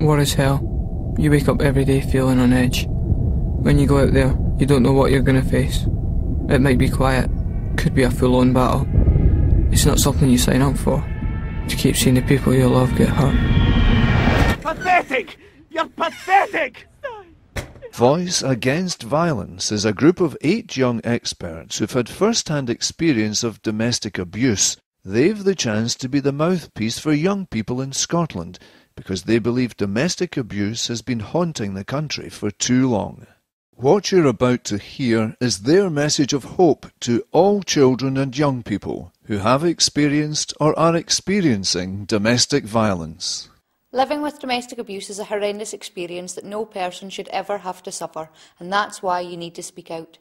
War is hell. You wake up every day feeling on edge. When you go out there, you don't know what you're going to face. It might be quiet, could be a full-on battle. It's not something you sign up for, to keep seeing the people you love get hurt. Pathetic! You're pathetic! Voice Against Violence is a group of 8 young experts who've had first-hand experience of domestic abuse. They've the chance to be the mouthpiece for young people in Scotland because they believe domestic abuse has been haunting the country for too long. What you're about to hear is their message of hope to all children and young people who have experienced or are experiencing domestic violence. Living with domestic abuse is a horrendous experience that no person should ever have to suffer, and that's why you need to speak out.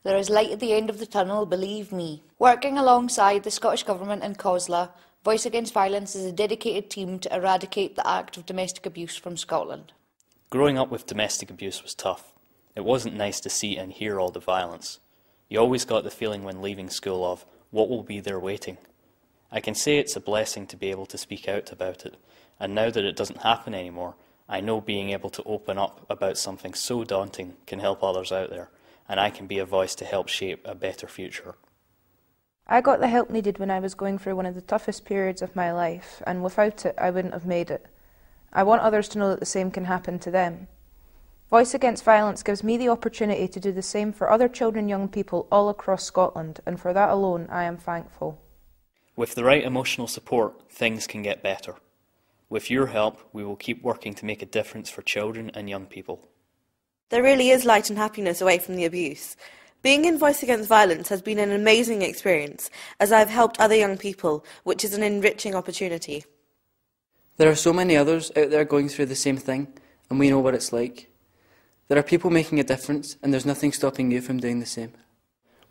There is light at the end of the tunnel, believe me. Working alongside the Scottish Government and COSLA, Voice Against Violence is a dedicated team to eradicate the act of domestic abuse from Scotland. Growing up with domestic abuse was tough. It wasn't nice to see and hear all the violence. You always got the feeling when leaving school of, what will be there waiting? I can say it's a blessing to be able to speak out about it, and now that it doesn't happen anymore, I know being able to open up about something so daunting can help others out there, and I can be a voice to help shape a better future. I got the help needed when I was going through one of the toughest periods of my life, and without it I wouldn't have made it. I want others to know that the same can happen to them. Voice Against Violence gives me the opportunity to do the same for other children and young people all across Scotland, and for that alone I am thankful. With the right emotional support, things can get better. With your help, we will keep working to make a difference for children and young people. There really is light and happiness away from the abuse. Being in Voice Against Violence has been an amazing experience, as I've helped other young people, which is an enriching opportunity. There are so many others out there going through the same thing, and we know what it's like. There are people making a difference, and there's nothing stopping you from doing the same.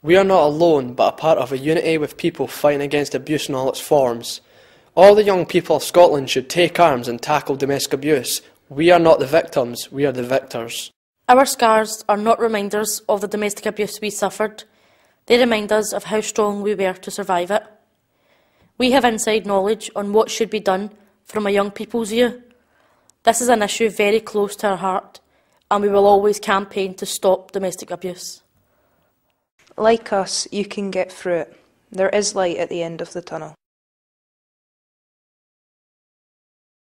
We are not alone, but a part of a unity with people fighting against abuse in all its forms. All the young people of Scotland should take arms and tackle domestic abuse. We are not the victims, we are the victors. Our scars are not reminders of the domestic abuse we suffered. They remind us of how strong we were to survive it. We have inside knowledge on what should be done from a young people's view. This is an issue very close to our heart, and we will always campaign to stop domestic abuse. Like us, you can get through it. There is light at the end of the tunnel.